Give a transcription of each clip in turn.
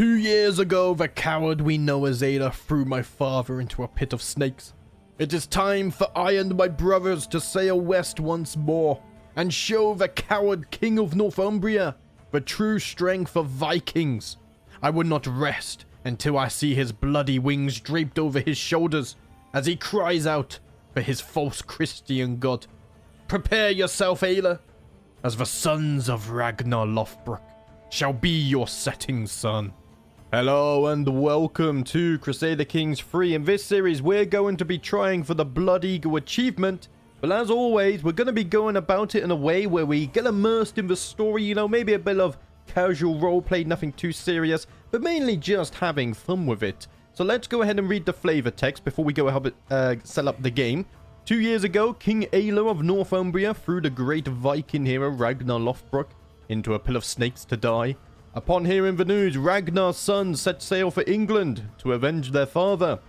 2 years ago, the coward we know as Ada threw my father into a pit of snakes. It is time for I and my brothers to sail west once more and show the coward king of Northumbria the true strength of Vikings. I would not rest until I see his bloody wings draped over his shoulders as he cries out for his false Christian god. Prepare yourself, Ayla, as the sons of Ragnarr Lothbrok shall be your setting sun. Hello and welcome to Crusader Kings 3. In this series, we're going to be trying for the Blood Eagle achievement. But as always, we're going to be going about it in a way where we get immersed in the story, you know, maybe a bit of casual roleplay, nothing too serious, but mainly just having fun with it. So let's go ahead and read the flavor text before we go help set up the game. 2 years ago, King Ayla of Northumbria threw the great Viking hero Ragnarr Lothbrok into a pit of snakes to die. Upon hearing the news, Ragnar's sons set sail for England to avenge their father.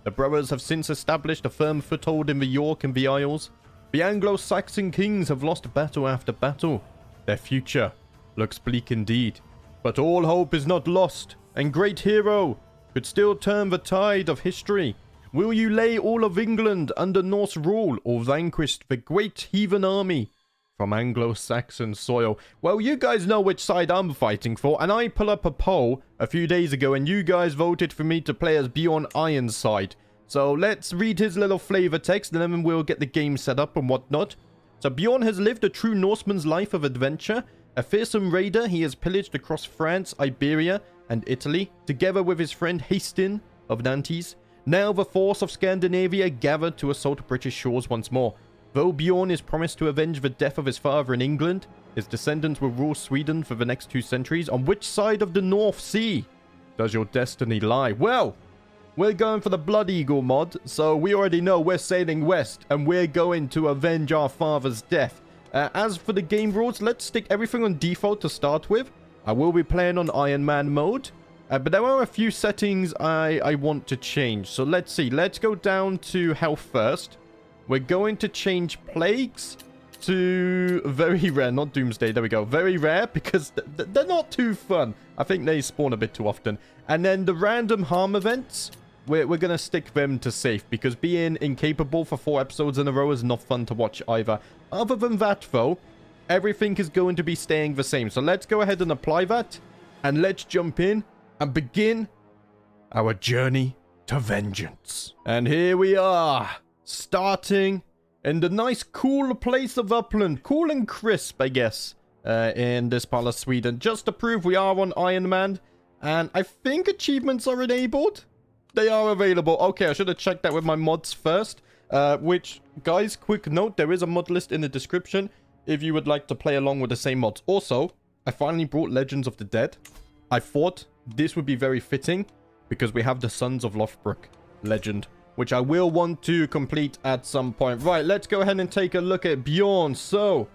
The brothers have since established a firm foothold in the York and the Isles. The Anglo-Saxon kings have lost battle after battle. Their future looks bleak indeed. But all hope is not lost, and great hero could still turn the tide of history. Will you lay all of England under Norse rule, or vanquish the great heathen army from Anglo-Saxon soil? Well, you guys know which side I'm fighting for, and I put up a poll a few days ago, and you guys voted for me to play as Björn Ironside. So let's read his little flavor text, and then we'll get the game set up and whatnot. So Björn has lived a true Norseman's life of adventure. A fearsome raider, he has pillaged across France, Iberia, and Italy, together with his friend Hastin of Nantes. Now the force of Scandinavia gathered to assault British shores once more. Though Björn is promised to avenge the death of his father in England, his descendants will rule Sweden for the next 2 centuries. On which side of the North Sea does your destiny lie? Well, we're going for the Blood Eagle mod, so we already know we're sailing west, and we're going to avenge our father's death. As for the game rules, let's stick everything on default to start with. I will be playing on Iron Man mode, but there are a few settings I want to change. So let's see. Let's go down to health first. We're going to change plagues to very rare, not doomsday. There we go. Very rare, because they're not too fun. I think they spawn a bit too often. And then the random harm events, we're going to stick them to safe, because being incapable for 4 episodes in a row is not fun to watch either. Other than that, though, everything is going to be staying the same. So let's go ahead and apply that, and let's jump in and begin our journey to vengeance. And here we are, starting in the nice cool place of Upland. Cool and crisp, I guess, in this part of Sweden. Just to prove we are on Iron Man. And I think achievements are enabled. They are available. Okay, I should have checked that with my mods first. Which, guys, quick note, there is a mod list in the description if you would like to play along with the same mods. Also, I finally brought Legends of the Dead. I thought this would be very fitting because we have the Sons of Lothbrok legend, which I will want to complete at some point. Right, let's go ahead and take a look at Björn. So,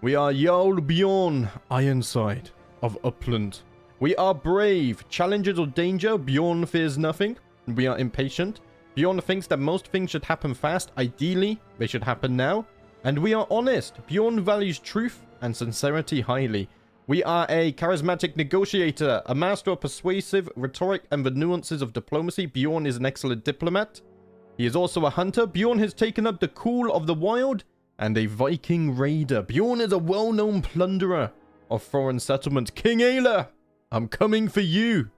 we are Jarl Björn Ironside of Upland. We are brave. Challenges or danger, Björn fears nothing. We are impatient. Björn thinks that most things should happen fast. Ideally, they should happen now. And we are honest. Björn values truth and sincerity highly. We are a charismatic negotiator, a master of persuasive rhetoric and the nuances of diplomacy. Björn is an excellent diplomat. He is also a hunter. Björn has taken up the call of the wild and a Viking raider. Björn is a well-known plunderer of foreign settlements. King Ayla, I'm coming for you,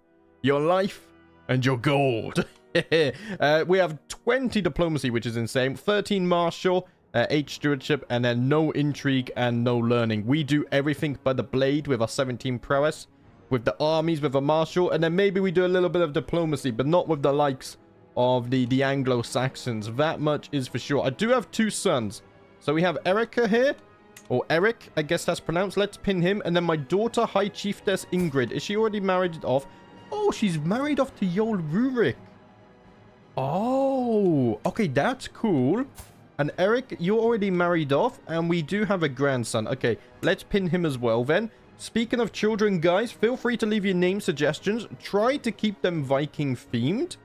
your life, and your gold. We have 20 diplomacy, which is insane. 13 martial, 8 stewardship, and then no intrigue and no learning. We do everything by the blade with our 17 prowess, with the armies with a martial, and then maybe we do a little bit of diplomacy, but not with the likes of the Anglo-Saxons. That much is for sure. I do have 2 sons. So we have Erica here, or Eric, I guess that's pronounced. Let's pin him. And then my daughter, High Chiefess Ingrid. Is she already married off? Oh, she's married off to Jarl Rurik. Oh, okay, that's cool. And Eric, you're already married off, and we do have a grandson. Okay, let's pin him as well then. Speaking of children, guys, feel free to leave your name suggestions. Try to keep them Viking themed,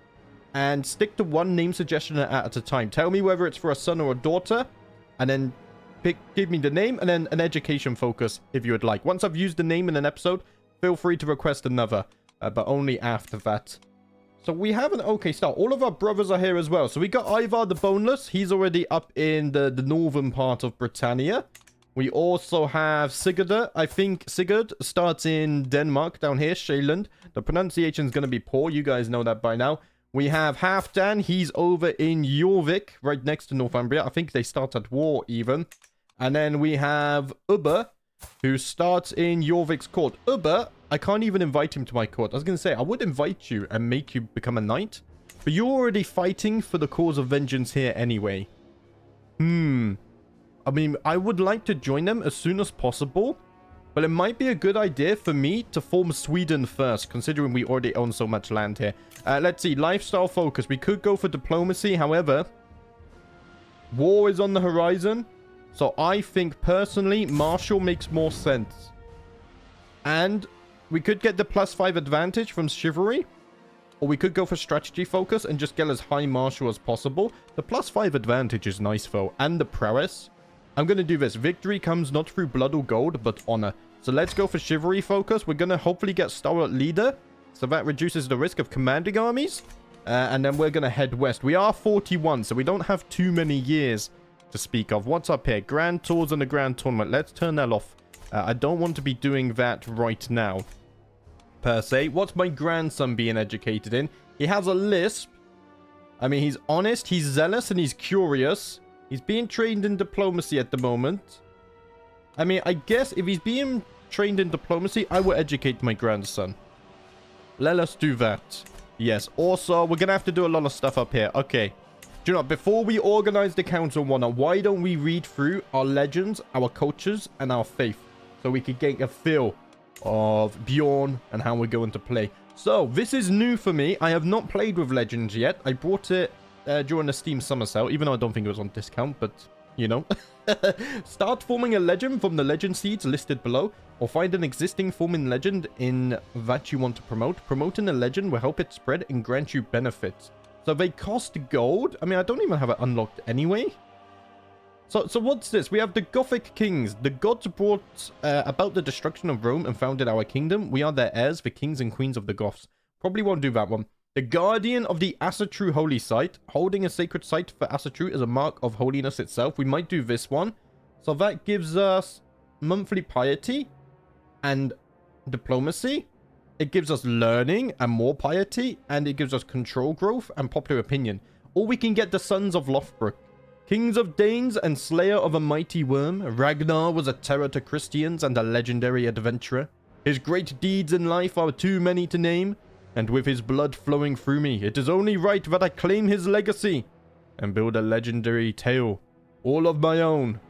and stick to 1 name suggestion at a time. Tell me whether it's for a son or a daughter, and then give me the name, and then an education focus if you would like. Once I've used the name in an episode, feel free to request another. but only after that. So we have an okay start. All of our brothers are here as well. So we got Ivar the Boneless. He's already up in the northern part of Britannia. We also have Sigurd. I think Sigurd starts in Denmark down here, Sjælland. The pronunciation is going to be poor. You guys know that by now. We have Halfdan. He's over in Jorvik, right next to Northumbria. I think they start at war even. And then we have Ubbe, who starts in Jorvik's court. Ubbe, I can't even invite him to my court. I was going to say, I would invite you and make you become a knight. But you're already fighting for the cause of vengeance here anyway. I mean, I would like to join them as soon as possible. But it might be a good idea for me to form Sweden first, considering we already own so much land here. Let's see, lifestyle focus. We could go for diplomacy. However, war is on the horizon. So I think, personally, martial makes more sense. And we could get the +5 advantage from chivalry. Or we could go for strategy focus and just get as high martial as possible. The +5 advantage is nice, though. And the prowess. I'm going to do this. Victory comes not through blood or gold, but honor. So let's go for chivalry focus. We're going to hopefully get stalwart leader. So that reduces the risk of commanding armies. And then we're going to head west. We are 41, so we don't have too many years to speak of. What's up here? Grand tours and the grand tournament. Let's turn that off. I don't want to be doing that right now, per se. What's my grandson being educated in? He has a lisp. I mean, he's honest, he's zealous, and he's curious. He's being trained in diplomacy at the moment. I mean, I guess if he's being trained in diplomacy, I will educate my grandson. Let us do that. Yes. Also, we're going to have to do a lot of stuff up here. Okay. Do you know, before we organize the council and whatnot, why don't we read through our legends, our cultures, and our faith? So we could get a feel of Bjorn and how we're going to play. So, this is new for me. I have not played with legends yet. I brought it during the Steam Summer Sale, even though I don't think it was on discount, but, you know. Start forming a legend from the legend seeds listed below, or find an existing forming legend in that you want to promote. Promoting a legend will help it spread and grant you benefits. So they cost gold. I mean, I don't even have it unlocked anyway. So what's this? We have the Gothic kings. The gods brought about the destruction of Rome and founded our kingdom. We are their heirs, the kings and queens of the Goths. Probably won't do that one. The guardian of the Asatru holy site. Holding a sacred site for Asatru is a mark of holiness itself. We might do this one. So that gives us monthly piety and diplomacy. It gives us learning and more piety. And it gives us control growth and popular opinion. Or we can get the sons of Lothbrok. Kings of Danes and slayer of a mighty worm. Ragnarr was a terror to Christians and a legendary adventurer. His great deeds in life are too many to name. And with his blood flowing through me, it is only right that I claim his legacy and build a legendary tale, all of my own.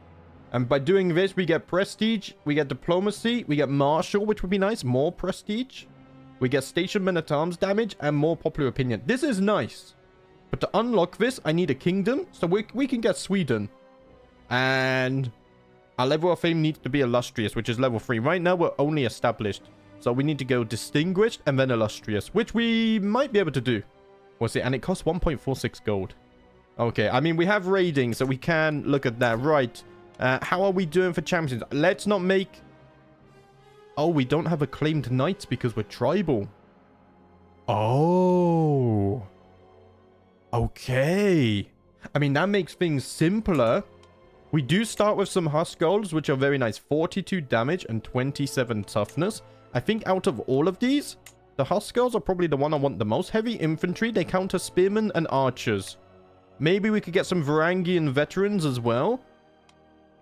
And by doing this, we get prestige, we get diplomacy, we get martial, which would be nice, more prestige. We get station men-at-arms damage and more popular opinion. This is nice. But to unlock this, I need a kingdom, so we can get Sweden. And our level of fame needs to be illustrious, which is level 3. Right now, we're only established. So we need to go distinguished and then illustrious, which we might be able to do. We'll see. And it costs 1.46 gold. Okay, I mean, we have raiding, so we can look at that. Right. How are we doing for champions? Let's not make... Oh, we don't have acclaimed knights because we're tribal. Oh. Okay. I mean, that makes things simpler. We do start with some Huskarls, which are very nice. 42 damage and 27 toughness. I think out of all of these, the Huskarls are probably the one I want the most. Heavy infantry, they counter spearmen and archers. Maybe we could get some Varangian veterans as well.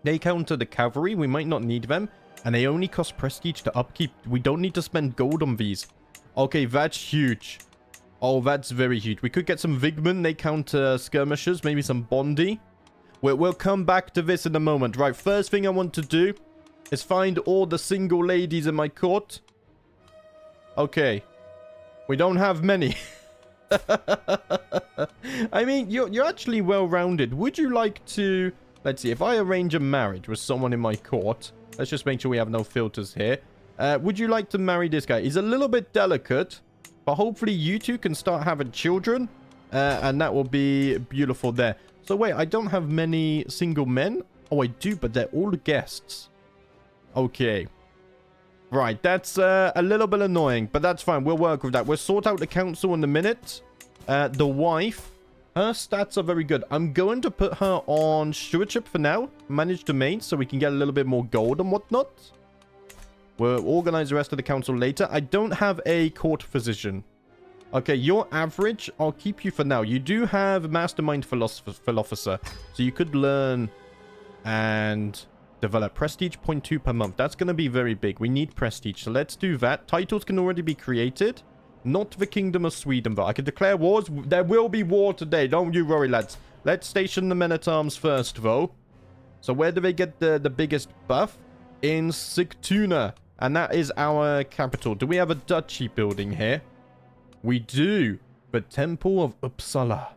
They counter the cavalry, we might not need them. And they only cost prestige to upkeep. We don't need to spend gold on these. Okay, that's huge. Oh, that's very huge. We could get some Vigmen, they counter skirmishers, maybe some Bondi. We'll come back to this in a moment. Right, first thing I want to do is find all the single ladies in my court. Okay. We don't have many. I mean, you're actually well-rounded. Would you like to... Let's see, if I arrange a marriage with someone in my court... Let's just make sure we have no filters here. Would you like to marry this guy? He's a little bit delicate, but hopefully you two can start having children. And that will be beautiful there. So wait, I don't have many single men. Oh, I do, but they're all guests. Okay. Right, that's a little bit annoying, but that's fine. We'll work with that. We'll sort out the council in a minute. The wife, her stats are very good. I'm going to put her on stewardship for now. Manage domains so we can get a little bit more gold and whatnot. We'll organize the rest of the council later. I don't have a court physician. Okay, you're average. I'll keep you for now. You do have mastermind philosopher, so you could learn and develop prestige 0.2 per month. That's going to be very big. We need prestige, so let's do that. Titles can already be created. Not the Kingdom of Sweden, though. I can declare wars. There will be war today. Don't you worry, lads. Let's station the men-at-arms first, though. So where do they get the biggest buff? In Sigtuna. And that is our capital. Do we have a duchy building here? We do. The Temple of Uppsala.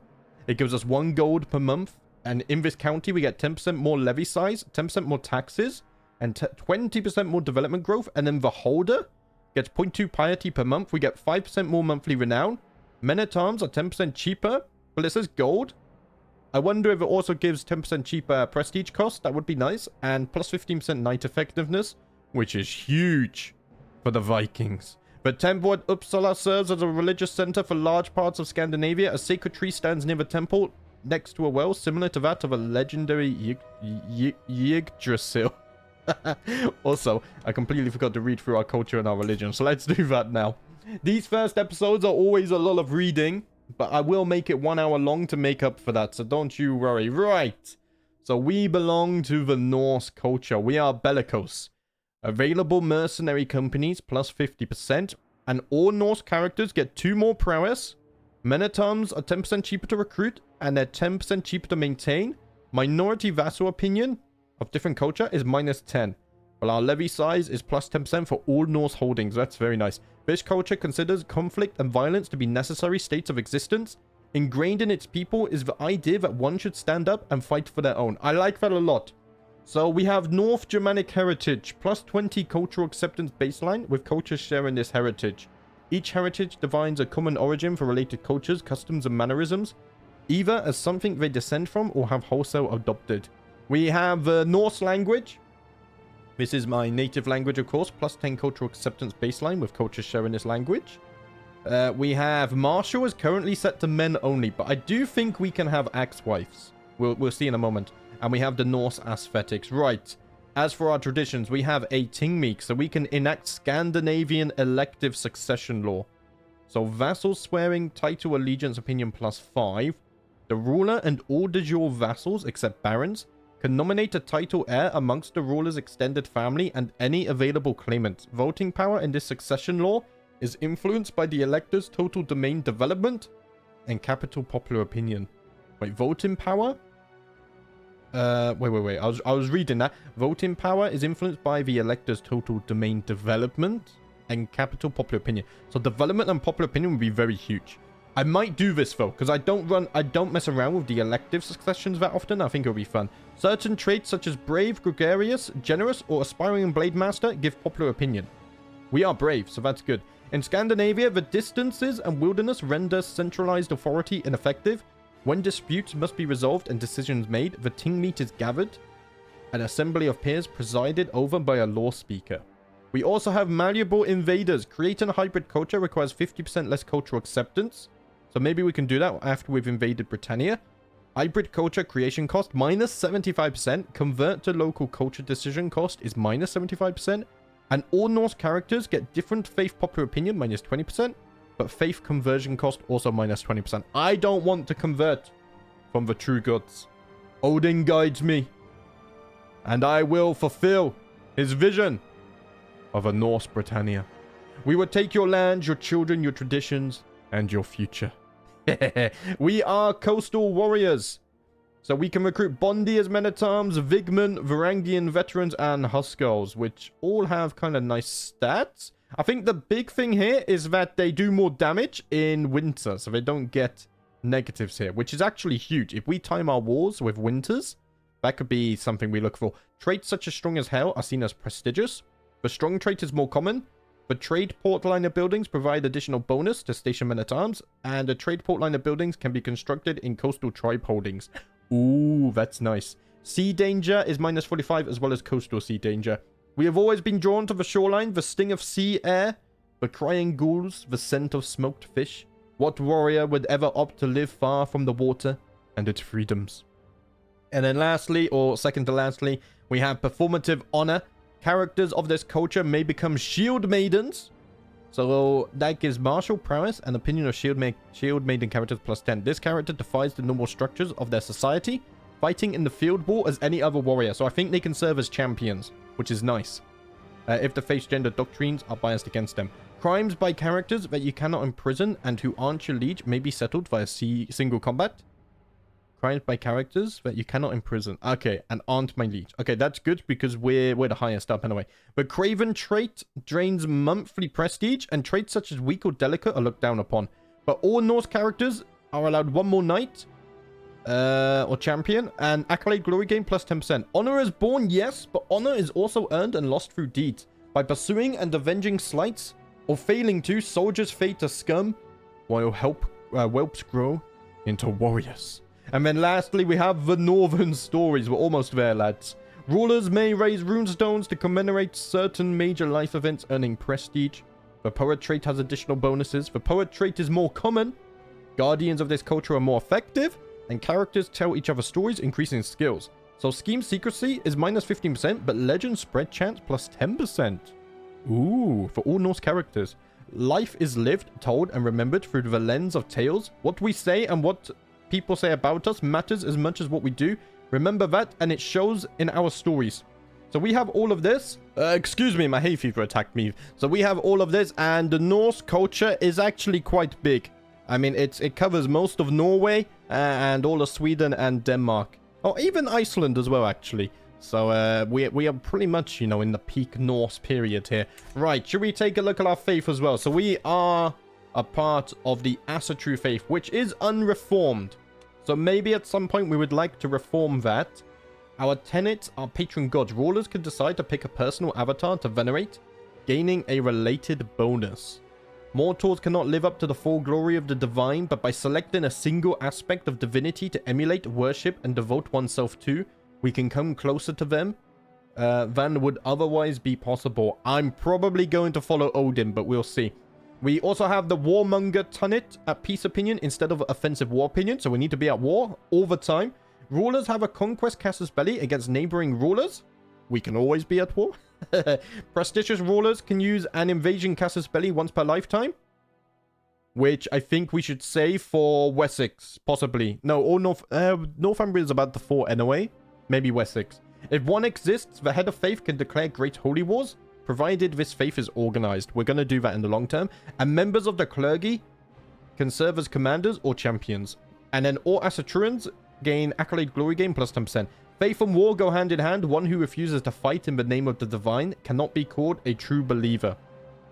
It gives us 1 gold per month. And in this county, we get 10% more levy size, 10% more taxes, and 20% more development growth. And then the holder gets 0.2 piety per month. We get 5% more monthly renown. Men-at-arms are 10% cheaper. Well, it says gold. I wonder if it also gives 10% cheaper prestige cost. That would be nice. And plus 15% knight effectiveness, which is huge for the Vikings. The temple at Uppsala serves as a religious center for large parts of Scandinavia. A CK3 stands near the temple next to a well similar to that of a legendary Yggdrasil. Also, I completely forgot to read through our culture and our religion, so let's do that now. These first episodes are always a lot of reading, but I will make it 1 hour long to make up for that, so don't you worry. Right, so we belong to the Norse culture. We are bellicose. Available mercenary companies plus 50%, and all Norse characters get 2 more prowess. Men-at-arms are 10% cheaper to recruit, and they're 10% cheaper to maintain. Minority vassal opinion of different culture is -10. Well, our levy size is plus 10% for all Norse holdings. That's very nice. This culture considers conflict and violence to be necessary states of existence. Ingrained in its people is the idea that one should stand up and fight for their own. I like that a lot. So we have North Germanic heritage, plus 20 cultural acceptance baseline, with cultures sharing this heritage. Each heritage defines a common origin for related cultures, customs, and mannerisms, either as something they descend from or have wholesale adopted. We have Norse language. This is my native language, of course, plus 10 cultural acceptance baseline, with cultures sharing this language. We have martial is currently set to men only, but I do think we can have axe-wives. We'll see in a moment. And we have the Norse aesthetics. Right. As for our traditions, we have a tingmeek, so we can enact Scandinavian elective succession law. So vassals swearing title allegiance opinion plus 5. The ruler and all de jure vassals, except barons, can nominate a title heir amongst the ruler's extended family and any available claimants. Voting power in this succession law is influenced by the elector's total domain development and capital popular opinion. Wait, voting power? Wait. I was reading that. Voting power is influenced by the elector's total domain development and capital popular opinion. So development and popular opinion would be very huge. I might do this though, because I don't mess around with the elective successions that often. I think it'll be fun. Certain traits such as brave, gregarious, generous, or aspiring blade master give popular opinion. We are brave, so that's good. In Scandinavia, the distances and wilderness render centralized authority ineffective. When disputes must be resolved and decisions made, the tingmeet is gathered. An assembly of peers presided over by a law speaker. We also have malleable invaders. Creating a hybrid culture requires 50% less cultural acceptance. So maybe we can do that after we've invaded Britannia. Hybrid culture creation cost minus 75%. Convert to local culture decision cost is minus 75%. And all Norse characters get different faith popular opinion minus 20%. But faith conversion cost also minus 20%. I don't want to convert from the true gods. Odin guides me. And I will fulfill his vision of a Norse Britannia. We will take your land, your children, your traditions, and your future. We are coastal warriors. So we can recruit Bondi as men-at-arms, Vigman, Varangian veterans, and Huskars, which all have kind of nice stats. I think the big thing here is that they do more damage in winter, so they don't get negatives here, which is actually huge. If we time our wars with winters, that could be something we look for. Traits such as strong as hell are seen as prestigious. The strong trait is more common. The trade port liner buildings provide additional bonus to station men-at-arms, and the trade port liner buildings can be constructed in coastal tribe holdings. Ooh, that's nice. Sea danger is minus 45 as well as coastal sea danger. We have always been drawn to the shoreline, the sting of sea air, the crying ghouls, the scent of smoked fish. What warrior would ever opt to live far from the water and its freedoms? And then lastly, or second to lastly, we have performative honor. Characters of this culture may become shield maidens. So that gives martial prowess and opinion of shield maiden characters plus 10. This character defies the normal structures of their society, fighting in the field war as any other warrior. So I think they can serve as champions, which is nice. If the faith's gender doctrines are biased against them. Crimes by characters that you cannot imprison and who aren't your liege may be settled via single combat. Crimes by characters that you cannot imprison. Okay, and aren't my liege. Okay, that's good because we're the highest up anyway. The Craven trait drains monthly prestige, and traits such as weak or delicate are looked down upon. But all Norse characters are allowed one more knight or champion, and accolade glory gain plus 10%. Honor is born, yes, but honor is also earned and lost through deeds. By pursuing and avenging slights, or failing to, soldiers fade to scum, while whelps grow into warriors. And then lastly, we have the Northern stories. We're almost there, lads. Rulers may raise runestones to commemorate certain major life events, earning prestige. The poet trait has additional bonuses. The poet trait is more common. Guardians of this culture are more effective. And characters tell each other stories, increasing skills. So scheme secrecy is minus 15%, but legend spread chance plus 10%. Ooh, for all Norse characters. Life is lived, told, and remembered through the lens of tales. What we say and what people say about us matters as much as what we do. Remember that, and it shows in our stories. So we have all of this. Excuse me, my hay fever attacked me. So we have all of this, and the Norse culture is actually quite big. I mean, it covers most of Norway and all of Sweden and Denmark. Oh, even Iceland as well, actually. So we are pretty much, you know, in the peak Norse period here. Right, should we take a look at our faith as well? So we are a part of the Asatru faith, which is unreformed. So maybe at some point we would like to reform that. Our tenets are patron gods. Rulers can decide to pick a personal avatar to venerate, gaining a related bonus. Mortals cannot live up to the full glory of the divine, but by selecting a single aspect of divinity to emulate, worship, and devote oneself to, we can come closer to them than would otherwise be possible. I'm probably going to follow Odin, but we'll see. We also have the Warmonger Tunnet at peace opinion instead of offensive war opinion, so we need to be at war all the time. Rulers have a conquest casus belli against neighboring rulers. We can always be at war. Prestigious rulers can use an invasion casus belli once per lifetime, which I think we should save for Wessex, possibly. No, or Northumbria is about the fort anyway. Maybe Wessex. If one exists, the head of faith can declare great holy wars, provided this faith is organized. We're going to do that in the long term. And members of the clergy can serve as commanders or champions. And then all Asatruans gain accolade glory gain plus 10%. Faith and war go hand in hand. One who refuses to fight in the name of the divine cannot be called a true believer.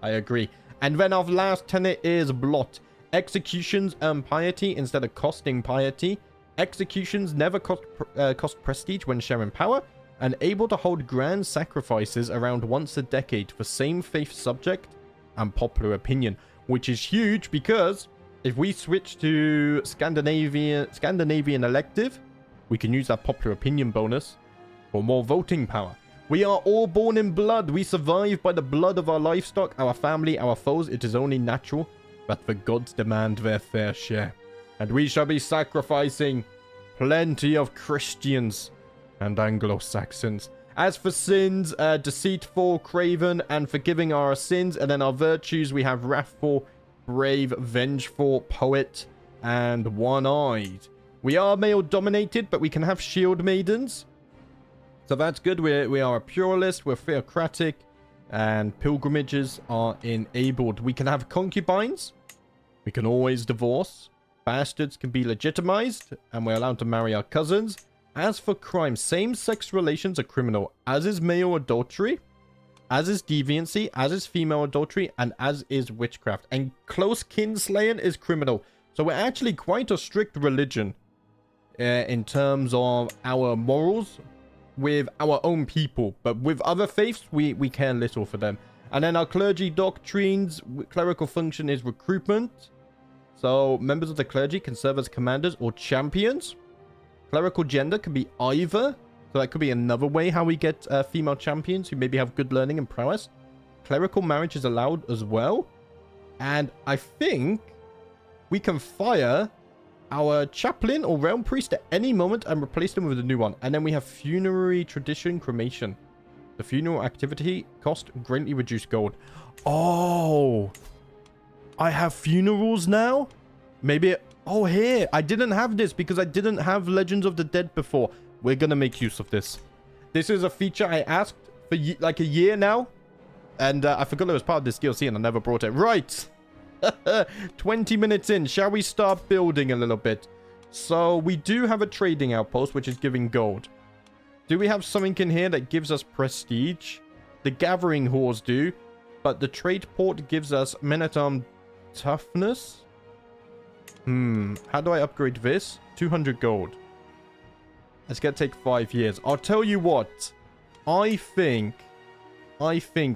I agree. And then our last tenet is blot. Executions earn piety instead of costing piety. Executions never cost prestige when sharing power, and able to hold grand sacrifices around once a decade for same faith subject and popular opinion, which is huge because if we switch to Scandinavian elective, we can use that popular opinion bonus for more voting power. We are all born in blood. We survive by the blood of our livestock, our family, our foes. It is only natural that the gods demand their fair share. And we shall be sacrificing plenty of Christians and Anglo-Saxons. As for sins, deceitful, craven, and forgiving are our sins. And then our virtues, we have wrathful, brave, vengeful, poet, and one-eyed. We are male-dominated, but we can have shield maidens. So that's good. We are a pluralist, we're theocratic, and pilgrimages are enabled. We can have concubines. We can always divorce. Bastards can be legitimized, and we're allowed to marry our cousins. As for crime, same-sex relations are criminal, as is male adultery, as is deviancy, as is female adultery, and as is witchcraft. And close kinslaying is criminal. So we're actually quite a strict religion in terms of our morals with our own people. But with other faiths, we care little for them. And then our clergy doctrines, clerical function is recruitment. So members of the clergy can serve as commanders or champions. Clerical gender can be either. So that could be another way how we get female champions who maybe have good learning and prowess. Clerical marriage is allowed as well. And I think we can fire our chaplain or realm priest at any moment and replace them with a new one. And then we have funerary tradition cremation. The funeral activity cost greatly reduced gold. Oh, I have funerals now? Maybe... Oh, here. I didn't have this because I didn't have Legends of the Dead before. We're going to make use of this. This is a feature I asked for like a year now. And I forgot it was part of this DLC and I never brought it. Right. 20 minutes in. Shall we start building a little bit? So we do have a trading outpost, which is giving gold. Do we have something in here that gives us prestige? The gathering halls do. But the trade port gives us men-at-arms toughness. How do I upgrade this? 200 gold. It's going to take 5 years. I'll tell you what. I think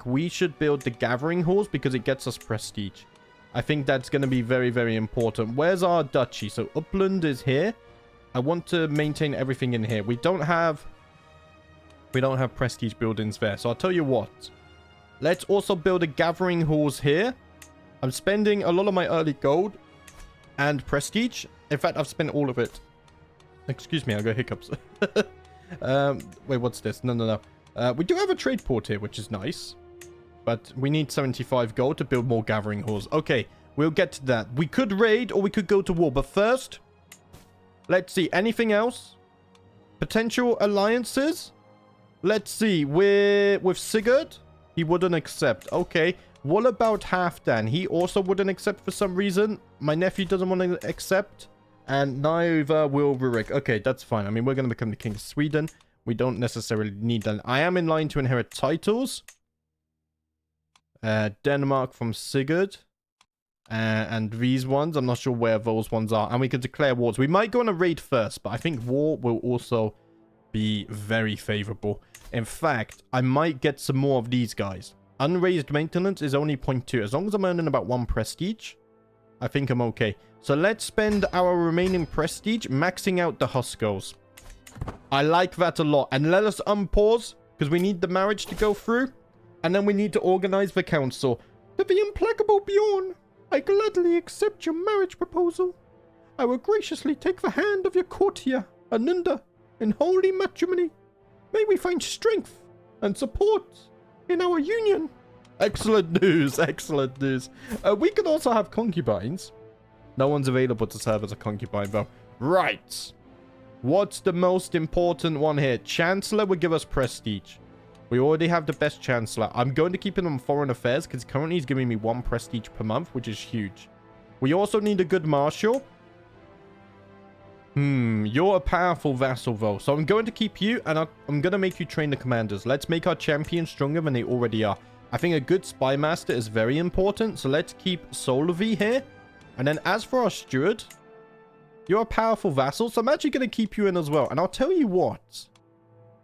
we should build the gathering halls because it gets us prestige. I think that's going to be very, very important. Where's our duchy? So Upland is here. I want to maintain everything in here. We don't have prestige buildings there. So I'll tell you what. Let's also build a gathering halls here. I'm spending a lot of my early gold and prestige. In fact, I've spent all of it. Excuse me, I got hiccups. Wait, what's this? No. We do have a trade port here, which is nice. But we need 75 gold to build more gathering halls. Okay, we'll get to that. We could raid or we could go to war. But first, let's see. Anything else? Potential alliances? Let's see. With Sigurd, he wouldn't accept. Okay. What about Halfdan? He also wouldn't accept for some reason. My nephew doesn't want to accept. And neither will Rurik. Okay, that's fine. I mean, we're going to become the King of Sweden. We don't necessarily need that. I am in line to inherit titles. Denmark from Sigurd. And these ones, I'm not sure where those ones are. And we can declare wars. We might go on a raid first, but I think war will also be very favorable. In fact, I might get some more of these guys. Unraised maintenance is only 0.2. As long as I'm earning about 1 prestige, I think I'm okay. So let's spend our remaining prestige maxing out the Huskos. I like that a lot. And let us unpause, because we need the marriage to go through. And then we need to organize the council. To the implacable Bjorn, I gladly accept your marriage proposal. I will graciously take the hand of your courtier, Anunda, in holy matrimony. May we find strength and support in our union. Excellent news. Excellent news. We can also have concubines. No one's available to serve as a concubine, though. Right. What's the most important one here? Chancellor would give us prestige. We already have the best Chancellor. I'm going to keep him on Foreign Affairs because currently he's giving me 1 prestige per month, which is huge. We also need a good Marshal. You're a powerful vassal, though. So I'm going to keep you, and I'm going to make you train the commanders. Let's make our champions stronger than they already are. I think a good spy master is very important, so let's keep Solovi here. And then as for our steward, you're a powerful vassal, so I'm actually going to keep you in as well. And I'll tell you what.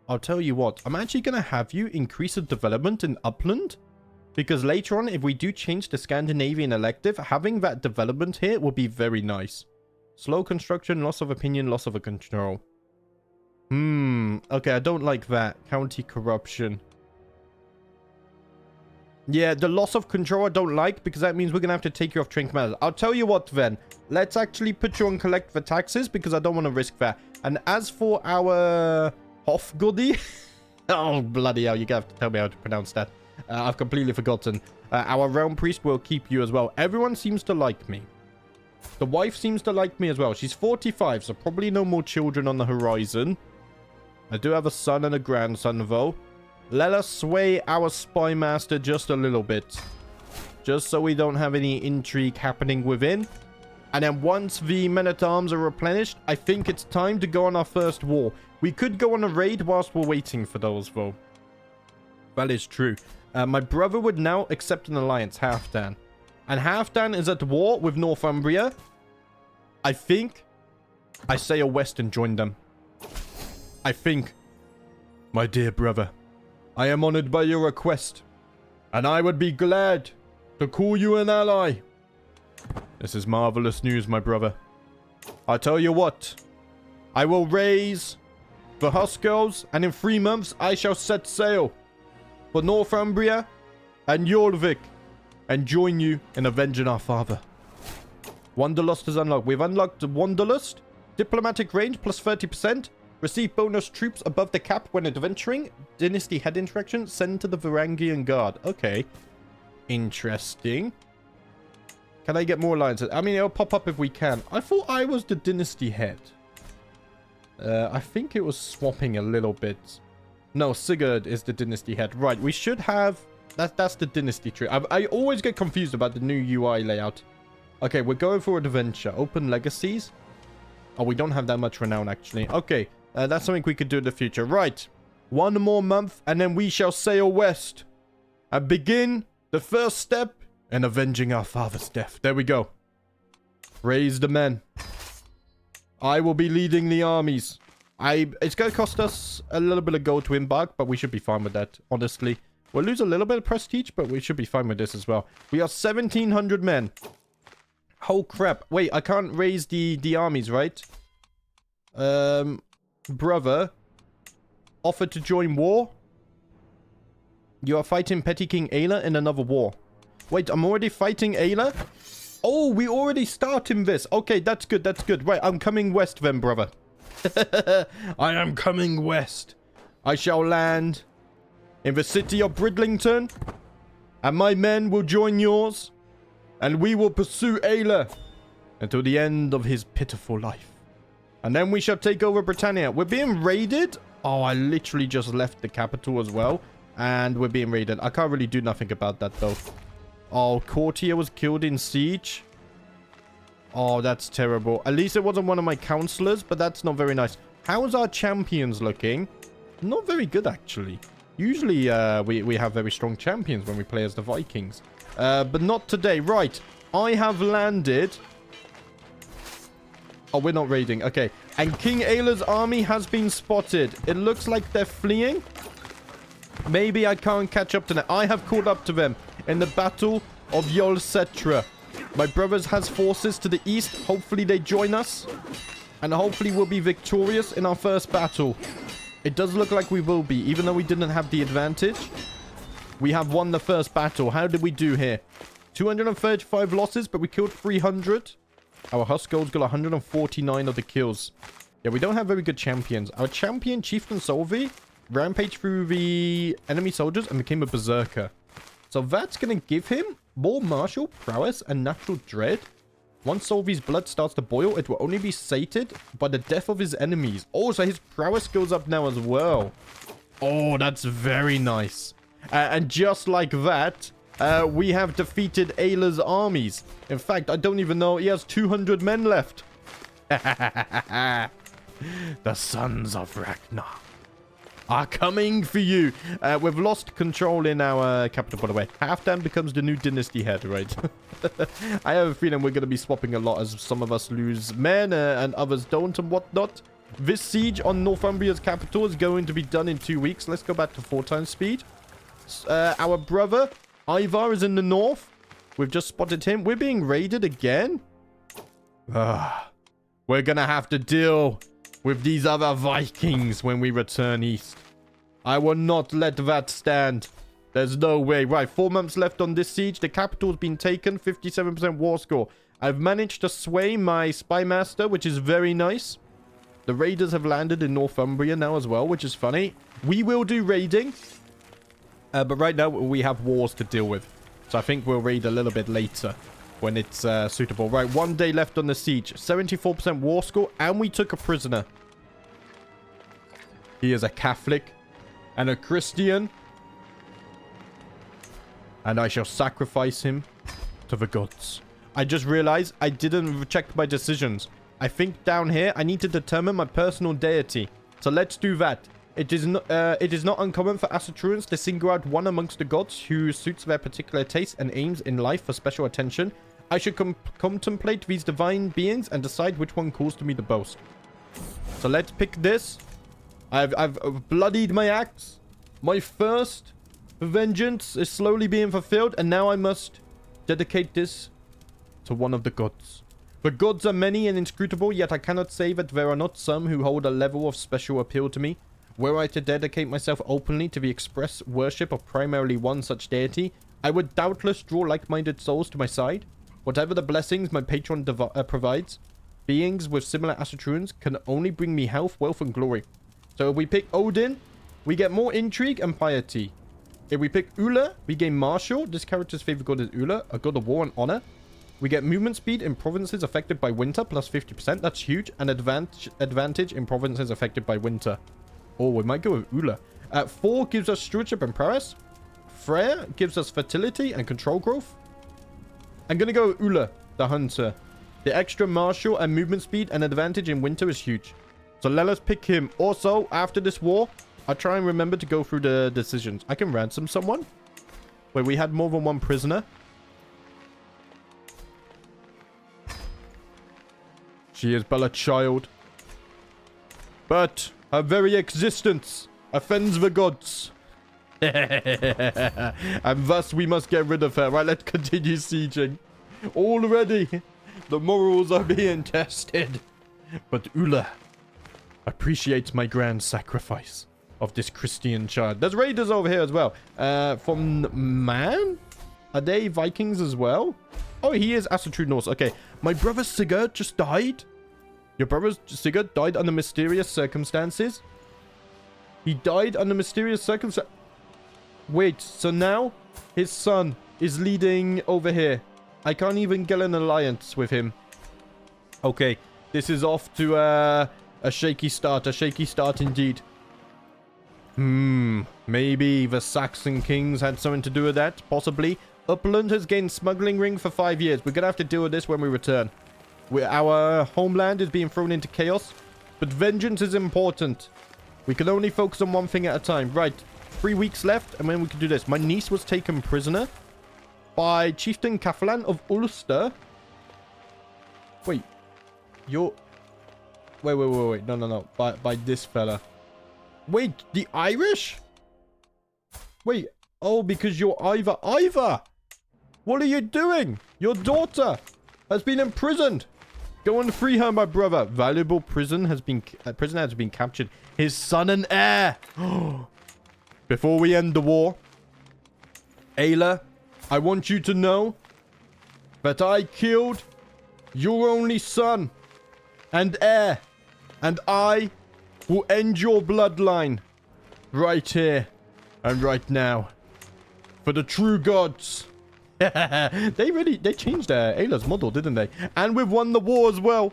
I'm actually going to have you increase the development in Upland. Because later on, if we do change the Scandinavian elective, having that development here will be very nice. Slow construction, loss of opinion, loss of control. Okay, I don't like that. County corruption. Yeah, the loss of control I don't like because that means we're going to have to take you off train commanders. I'll tell you what then. Let's actually put you on collect the taxes because I don't want to risk that. And as for our Hofgodi... oh, bloody hell. You're going to have to tell me how to pronounce that. I've completely forgotten. Our realm priest will keep you as well. Everyone seems to like me. The wife seems to like me as well. She's 45, so probably no more children on the horizon. I do have a son and a grandson, though. Let us sway our spy master just a little bit. Just so we don't have any intrigue happening within. And then once the men-at-arms are replenished, I think it's time to go on our first war. We could go on a raid whilst we're waiting for those, though. That is true. My brother would now accept an alliance, Halfdan. And Halfdan is at war with Northumbria. I think I sail west and join them. I think. My dear brother, I am honored by your request. And I would be glad to call you an ally. This is marvelous news, my brother. I tell you what. I will raise for Huskos, and in 3 months I shall set sail for Northumbria and Jorvik and join you in avenging our father. Wanderlust is unlocked. We've unlocked Wanderlust. Diplomatic range plus 30%. Receive bonus troops above the cap when adventuring. Dynasty head interaction. Send to the Varangian Guard. Okay. Interesting. Can I get more alliances? I mean, it'll pop up if we can. I thought I was the Dynasty head. I think it was swapping a little bit. No, Sigurd is the Dynasty head. Right, we should have... That's the Dynasty tree. I always get confused about the new UI layout. Okay, we're going for an adventure. Open legacies. Oh, we don't have that much renown, actually. Okay, that's something we could do in the future. Right, 1 more month, and then we shall sail west. And begin the first step in avenging our father's death. There we go. Raise the men. I will be leading the armies. It's going to cost us a little bit of gold to embark, but we should be fine with that, honestly. We'll lose a little bit of prestige, but we should be fine with this as well. We are 1,700 men. Oh, crap. Wait, I can't raise the armies, right? Brother. Offered to join war. You are fighting Petty King Ayla in another war. Wait, I'm already fighting Ayla? Oh, we already starting this. Okay, that's good, that's good. Right, I'm coming west then, brother. I am coming west. I shall land in the city of Bridlington, and my men will join yours, and we will pursue Ayla until the end of his pitiful life. And then we shall take over Britannia. We're being raided. Oh, I literally just left the capital as well, and we're being raided. I can't really do nothing about that, though. Oh, Courtier was killed in siege. Oh, that's terrible. At least it wasn't one of my counselors, but that's not very nice. How's our champions looking? Not very good, actually. Usually, we have very strong champions when we play as the Vikings. But not today. Right. I have landed. Oh, we're not raiding. Okay. And King Ayla's army has been spotted. It looks like they're fleeing. Maybe I can't catch up to them. I have caught up to them in the Battle of Yolsetra. My brothers has forces to the east. Hopefully they join us. And hopefully we'll be victorious in our first battle. It does look like we will be, even though we didn't have the advantage. We have won the first battle. How did we do here? 235 losses, but we killed 300. Our Huskos got 149 of the kills. Yeah, we don't have very good champions. Our champion, Chieftain Solvi, rampaged through the enemy soldiers and became a berserker. So that's going to give him more martial prowess and natural dread. Once Solvi's blood starts to boil, it will only be sated by the death of his enemies. Oh, so his prowess goes up now as well. Oh, that's very nice. And just like that, we have defeated Ayla's armies. In fact, I don't even know. He has 200 men left. The sons of Ragnarr are coming for you. We've lost control in our capital, by the way. Halfdan becomes the new dynasty head, right? I have a feeling we're going to be swapping a lot as some of us lose men and others don't and whatnot. This siege on Northumbria's capital is going to be done in 2 weeks. Let's go back to 4 times speed. Our brother, Ivar, is in the north. We've just spotted him. We're being raided again. We're going to have to deal with these other Vikings when we return east. I will not let that stand. There's no way. Right, 4 months left on this siege. The capital's been taken. 57% war score. I've managed to sway my spy master, which is very nice. The raiders have landed in Northumbria now as well, which is funny. We will do raiding. But right now, we have wars to deal with. So I think we'll raid a little bit later when it's suitable. Right, 1 day left on the siege. 74% war score, and we took a prisoner. He is a Catholic and a Christian. And I shall sacrifice him to the gods. I just realized I didn't check my decisions. I think down here, I need to determine my personal deity. So let's do that. It is not uncommon for Asatruans to single out one amongst the gods who suits their particular tastes and aims in life for special attention. I should contemplate these divine beings and decide which one calls to me the most. So let's pick this. I've bloodied my axe. My first vengeance is slowly being fulfilled, and now I must dedicate this to one of the gods. The gods are many and inscrutable, yet I cannot say that there are not some who hold a level of special appeal to me. Were I to dedicate myself openly to the express worship of primarily one such deity, I would doubtless draw like-minded souls to my side. Whatever the blessings my patron provides, beings with similar attributes can only bring me health, wealth, and glory. So if we pick Odin, we get more intrigue and piety. If we pick Ula, we gain martial. This character's favorite god is Ula, a god of war and honor. We get movement speed in provinces affected by winter, plus 50%. That's huge. And advantage in provinces affected by winter. Oh, we might go with Ula. 4 gives us stewardship and prowess. Freyr gives us fertility and control growth. I'm going to go with Ula, the hunter. The extra martial and movement speed and advantage in winter is huge. So let us pick him. Also, after this war, I'll try and remember to go through the decisions. I can ransom someone. Wait, we had more than one prisoner. She is but a child. But her very existence offends the gods. And thus we must get rid of her. Right, let's continue sieging. Already, the morals are being tested. But Ula appreciates my grand sacrifice of this Christian child. There's raiders over here as well. From Man? Are they Vikings as well? Oh, he is Asatru Norse. Okay. My brother Sigurd just died. Your brother Sigurd died under mysterious circumstances? He died under mysterious circumstances? Wait, so now his son is leading over here. I can't even get an alliance with him. Okay. This is off to a shaky start. A shaky start indeed. Maybe the Saxon kings had something to do with that. Possibly. Upland has gained smuggling ring for 5 years. We're going to have to deal with this when we return. Our homeland is being thrown into chaos. But vengeance is important. We can only focus on one thing at a time. Right. 3 weeks left. And then we can do this. My niece was taken prisoner by Chieftain Kafalan of Ulster. Wait. You're... Wait. No. By this fella. Wait, the Irish? Wait. Oh, because you're Iva. Iva! What are you doing? Your daughter has been imprisoned. Go and free her, my brother. Valuable prisoner has been captured. His son and heir. Before we end the war, Ayla, I want you to know that I killed your only son and heir. And I will end your bloodline right here and right now. For the true gods. They changed Ayla's model, didn't they? And we've won the war as well.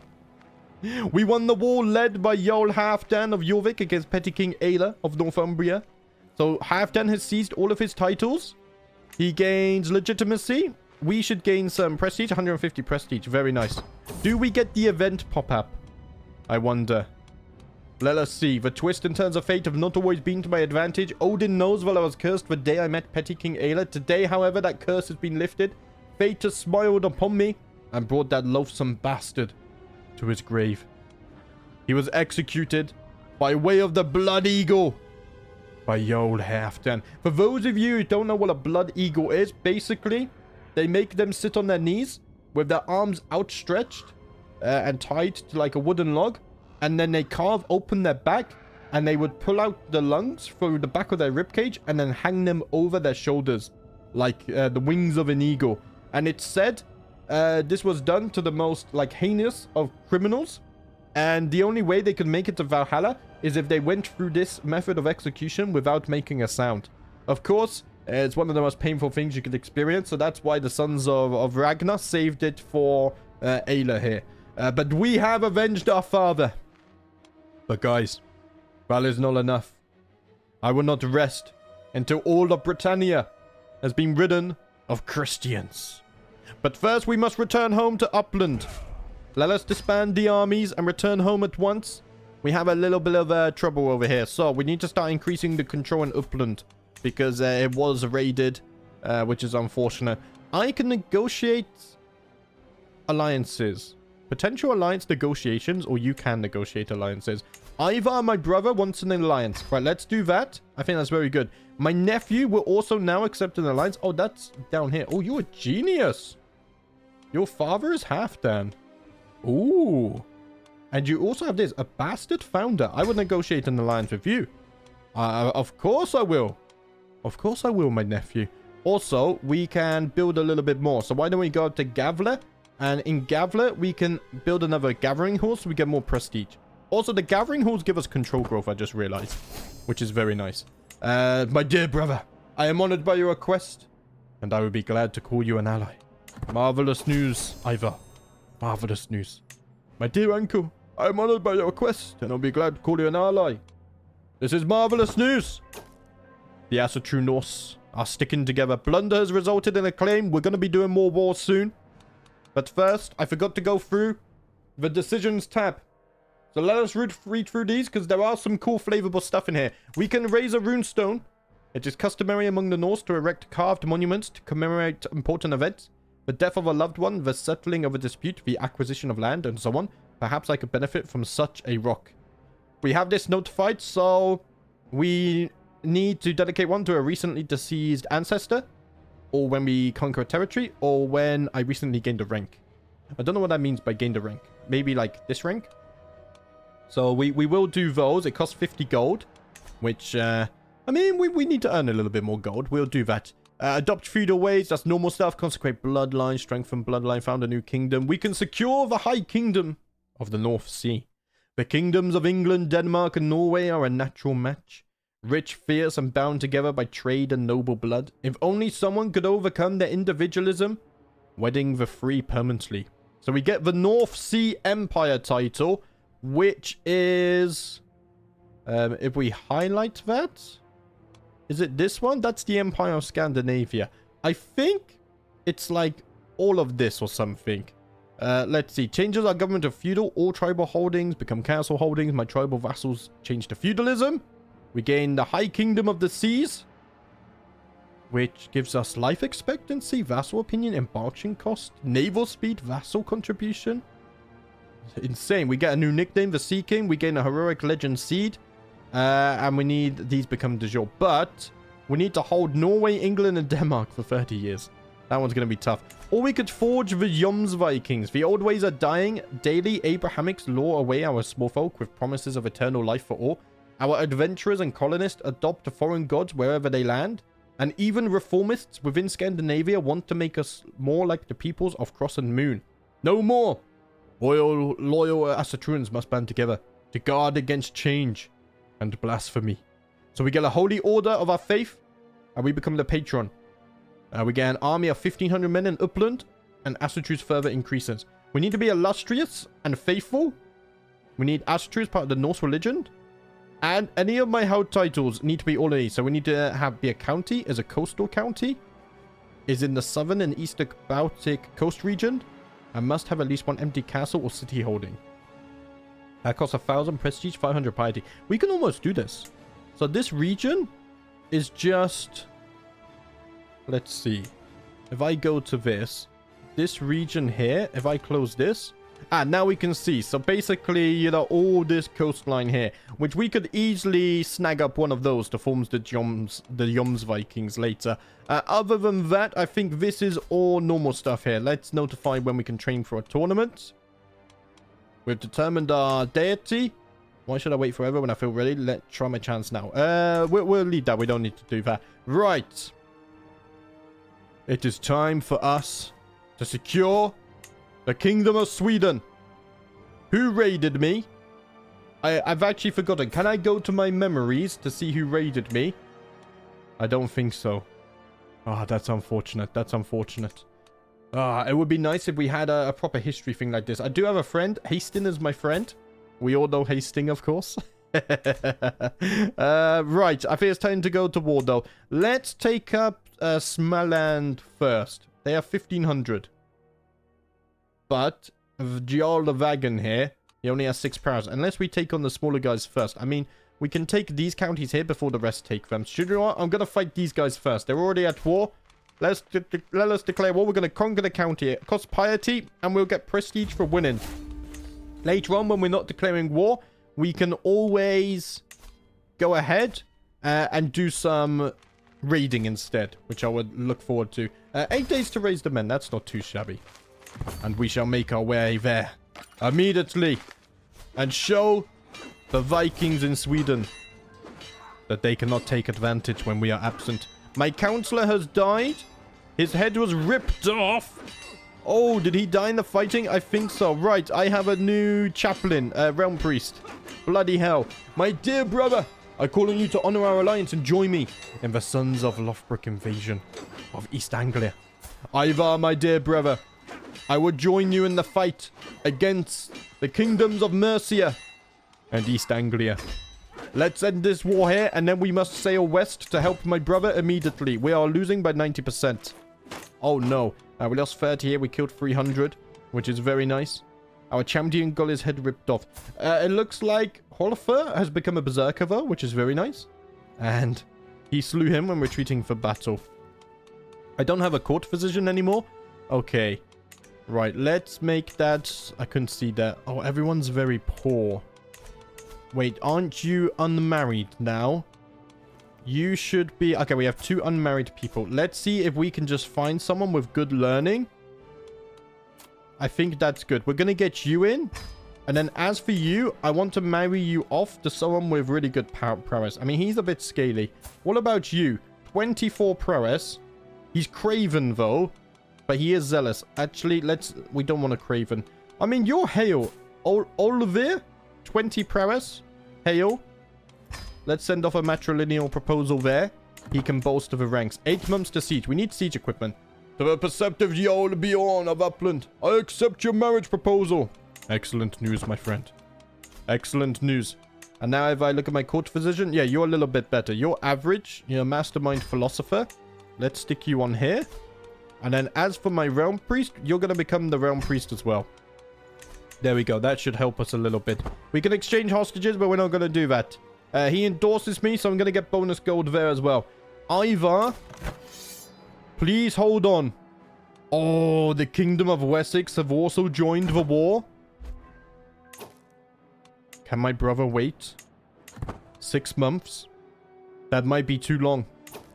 We won the war led by Jarl Halfdan of Jorvik against Petty King Ayla of Northumbria. So Halfdan has seized all of his titles. He gains legitimacy. We should gain some prestige, 150 prestige. Very nice. Do we get the event pop-up? I wonder. Let us see. The twists and turns of fate have not always been to my advantage. Odin knows that I was cursed the day I met Petty King Ayla. Today, however, that curse has been lifted. Fate has smiled upon me and brought that loathsome bastard to his grave. He was executed by way of the Blood Eagle by Jarl Halfdan. For those of you who don't know what a Blood Eagle is, basically, they make them sit on their knees with their arms outstretched and tied to like a wooden log. And then they carve open their back and they would pull out the lungs through the back of their ribcage and then hang them over their shoulders like the wings of an eagle. And it's said this was done to the most like heinous of criminals. And the only way they could make it to Valhalla is if they went through this method of execution without making a sound. Of course, it's one of the most painful things you could experience. So that's why the sons of Ragnarr saved it for Ayla here. But we have avenged our father. But guys, that is not enough. I will not rest until all of Britannia has been ridden of Christians. But first we must return home to Upland. Let us disband the armies and return home at once. We have a little bit of trouble over here. So we need to start increasing the control in Upland. Because it was raided, which is unfortunate. I can negotiate alliances. Potential alliance negotiations, or you can negotiate alliances. Ivar, my brother, wants an alliance. Right, let's do that. I think that's very good. My nephew will also now accept an alliance. Oh, that's down here. Oh, you're a genius. Your father is Halfdan. Ooh. And you also have this, a bastard founder. I will negotiate an alliance with you. Of course I will. Of course I will, my nephew. Also, we can build a little bit more. So why don't we go up to Gavler? And in Gavler, we can build another gathering hall so we get more prestige. Also, the gathering halls give us control growth, I just realized. Which is very nice. My dear brother, I am honored by your request. And I would be glad to call you an ally. Marvelous news, Ivor. Marvelous news. My dear uncle, I am honored by your request, and I'll be glad to call you an ally. This is marvelous news. The Asatru Norse are sticking together. Blunder has resulted in a claim. We're going to be doing more wars soon. But first, I forgot to go through the decisions tab. So let us read through these, because there are some cool, flavorful stuff in here. We can raise a runestone. It is customary among the Norse to erect carved monuments to commemorate important events. The death of a loved one, the settling of a dispute, the acquisition of land, and so on. Perhaps I could benefit from such a rock. We have this notified, so we need to dedicate one to a recently deceased ancestor, or when we conquer a territory, or when I recently gained a rank. I don't know what that means by gained a rank. Maybe like this rank? So we will do those. It costs 50 gold, which, I mean, we need to earn a little bit more gold. We'll do that. Adopt feudal ways, that's normal stuff. Consecrate bloodline, strengthen bloodline, found a new kingdom. We can secure the High Kingdom of the North Sea. The kingdoms of England, Denmark, and Norway are a natural match. Rich, fierce, and bound together by trade and noble blood. If only someone could overcome their individualism, wedding the three permanently. So we get the North Sea Empire title, which is... if we highlight that... Is it this one? That's the Empire of Scandinavia. I think it's like all of this or something. Let's see. Changes our government of feudal. All tribal holdings become castle holdings. My tribal vassals change to feudalism. We gain the High Kingdom of the Seas, which gives us life expectancy, vassal opinion, embarking cost, naval speed, vassal contribution. Insane. We get a new nickname, the Sea King. We gain a heroic legend seed. And we need these become de jure. But we need to hold Norway, England, and Denmark for 30 years. That one's going to be tough. Or we could forge the Vikings. The old ways are dying. Daily Abrahamics lure away our small folk with promises of eternal life for all. Our adventurers and colonists adopt foreign gods wherever they land. And even reformists within Scandinavia want to make us more like the peoples of Cross and Moon. No more! Loyal Asatruans must band together to guard against change and blasphemy. So we get a holy order of our faith, and we become the patron. We get an army of 1,500 men in Upland, and Asatrus further increases. We need to be illustrious and faithful. We need Asatrus part of the Norse religion. And any of my house titles need to be all of these. So we need to be a county as a coastal county. Is in the southern and eastern Baltic coast region. And must have at least one empty castle or city holding. That costs 1,000 prestige, 500 piety. We can almost do this. So this region is just... Let's see. If I go to this region here, if I close this... now we can see. So basically, you know, all this coastline here, which we could easily snag up one of those to form the Joms Vikings later. Other than that, I think this is all normal stuff here. Let's notify when we can train for a tournament. We've determined our deity. Why should I wait forever when I feel ready? Let's try my chance now. We'll leave that. We don't need to do that. Right. It is time for us to secure the Kingdom of Sweden. Who raided me? I've actually forgotten. Can I go to my memories to see who raided me? I don't think so. Ah, that's unfortunate. That's unfortunate. It would be nice if we had a proper history thing like this. I do have a friend. Hastings is my friend. We all know Hastings, of course. Right. I think it's time to go to war, though. Let's take up Smaland first. They have 1,500. But Jarl the Wagon here, he only has 6 powers. Unless we take on the smaller guys first. I mean, we can take these counties here before the rest take them. So, you know what? I'm going to fight these guys first. They're already at war. Let us declare war. We're going to conquer the county. It costs piety, and we'll get prestige for winning. Later on, when we're not declaring war, we can always go ahead and do some raiding instead, which I would look forward to. 8 days to raise the men. That's not too shabby. And we shall make our way there. immediately and show the Vikings in Sweden that they cannot take advantage when we are absent. My counselor has died. His head was ripped off. Oh, did he die in the fighting? I think so. Right, I have a new chaplain, realm priest. Bloody hell. My dear brother, I call on you to honor our alliance and join me in the Sons of Lothbrook invasion of East Anglia. Ivar, my dear brother, I would join you in the fight against the kingdoms of Mercia and East Anglia. Let's end this war here, and then we must sail west to help my brother immediately. We are losing by 90%. Oh, no. We lost 30 here. We killed 300, which is very nice. Our champion got his head ripped off. It looks like Holfer has become a berserker, though, which is very nice. And he slew him when retreating for battle. I don't have a court physician anymore. Okay. Right, let's make that... I couldn't see that. Oh, everyone's very poor. Wait, aren't you unmarried now? You should be... Okay, we have 2 unmarried people. Let's see if we can just find someone with good learning. I think that's good. We're going to get you in. And then as for you, I want to marry you off to someone with really good prowess. I mean, he's a bit scaly. What about you? 24 prowess. He's craven, though. But he is zealous. Actually, we don't want a craven. I mean, you're Hale. Oliver? 20 prowess. Hale. Let's send off a matrilineal proposal there. He can bolster the ranks. 8 months to siege. We need siege equipment. To the perceptive Jarl Bjorn of Upland, I accept your marriage proposal. Excellent news, my friend. Excellent news. And now if I look at my court physician, yeah, you're a little bit better. You're average. You're a mastermind philosopher. Let's stick you on here. And then as for my realm priest, you're going to become the realm priest as well. There we go. That should help us a little bit. We can exchange hostages, but we're not going to do that. He endorses me, so I'm going to get bonus gold there as well. Ivar, please hold on. Oh, the Kingdom of Wessex have also joined the war. Can my brother wait 6 months? That might be too long.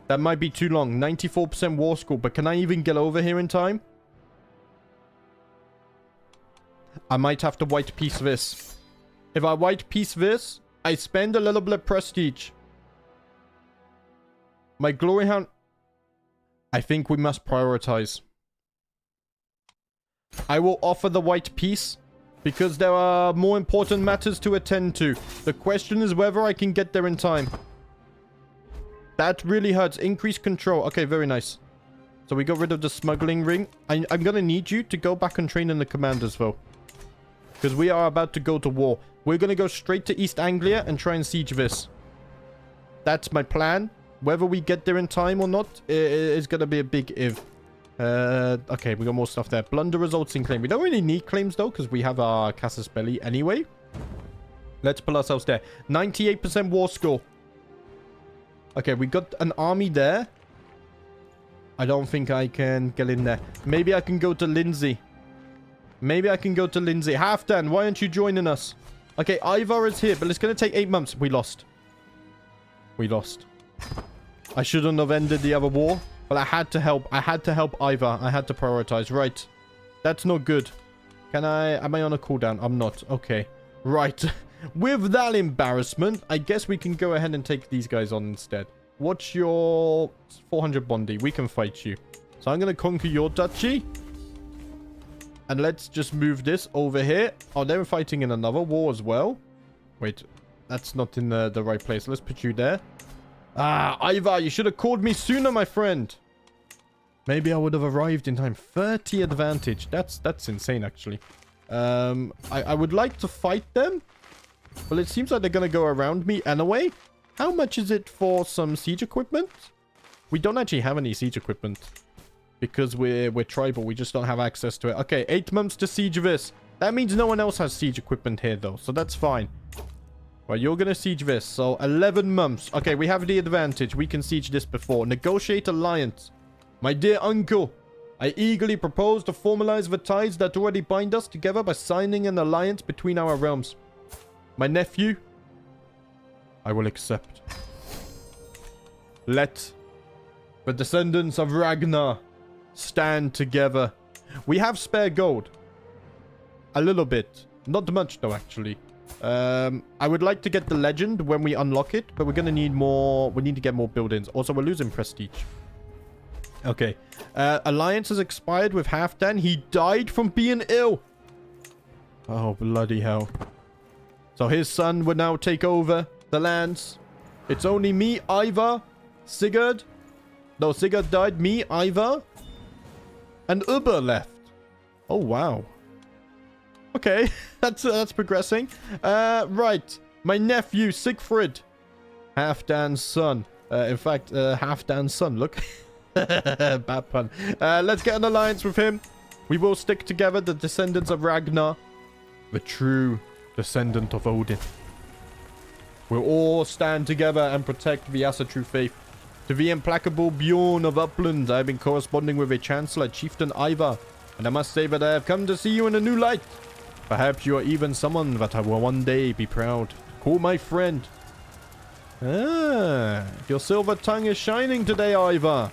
That might be too long. 94% war score, but can I even get over here in time? I might have to white piece this. If I white piece this, I spend a little bit of prestige. My glory hound... I think we must prioritize. I will offer the white piece because there are more important matters to attend to. The question is whether I can get there in time. That really hurts. Increased control. Okay, very nice. So we got rid of the smuggling ring. I'm going to need you to go back and train in the commanders, though. Because we are about to go to war. We're going to go straight to East Anglia and try and siege this. That's my plan. Whether we get there in time or not is going to be a big if. Okay, we got more stuff there. Blunder results in claim. We don't really need claims, though, because we have our Casus Belli anyway. Let's pull ourselves there. 98% war score. Okay, we got an army there. I don't think I can get in there. Maybe I can go to Lindsay. Maybe I can go to Lindsay. Halfdan, why aren't you joining us? Okay, Ivar is here, but it's going to take 8 months. We lost. We lost. I shouldn't have ended the other war, but I had to help. I had to help Ivar. I had to prioritize. Right. That's not good. Can I... Am I on a cooldown? I'm not. Okay. Right. With that embarrassment, I guess we can go ahead and take these guys on instead. What's your 400 Bondi? We can fight you. So I'm going to conquer your duchy. And let's just move this over here. Oh, they're fighting in another war as well. Wait, that's not in the right place. Let's put you there. Ah, Ivar, you should have called me sooner, my friend. Maybe I would have arrived in time. 30 advantage. That's insane, actually. I would like to fight them. Well, it seems like they're going to go around me anyway. How much is it for some siege equipment? We don't actually have any siege equipment. Because we're tribal. We just don't have access to it. Okay, 8 months to siege this. That means no one else has siege equipment here, though. So that's fine. Well, you're going to siege this. So 11 months. Okay, we have the advantage. We can siege this before. Negotiate alliance. My dear uncle, I eagerly propose to formalize the ties that already bind us together by signing an alliance between our realms. My nephew, I will accept. Let the descendants of Ragnarr stand together. We have spare gold. A little bit. Not much, though, actually. I would like to get the legend when we unlock it, but we're going to need more. We need to get more buildings. Also, we're losing prestige. Okay. Alliance has expired with Halfdan. He died from being ill. Oh, bloody hell. So his son would now take over the lands. It's only me, Ivar, Sigurd. No, Sigurd died. Me, Ivar, and Uber left. Oh, wow. Okay, that's progressing. Right. My nephew, Siegfried. Halfdan's son. In fact, Halfdan's son. Look. Bad pun. Let's get an alliance with him. We will stick together, the descendants of Ragnarr. The true descendant of Odin. We'll all stand together and protect the true faith. To the implacable Bjorn of Upland, I have been corresponding with a chancellor, Chieftain Ivar, and I must say that I have come to see you in a new light. Perhaps you are even someone that I will one day be proud to call my friend. Ah, your silver tongue is shining today, Ivar.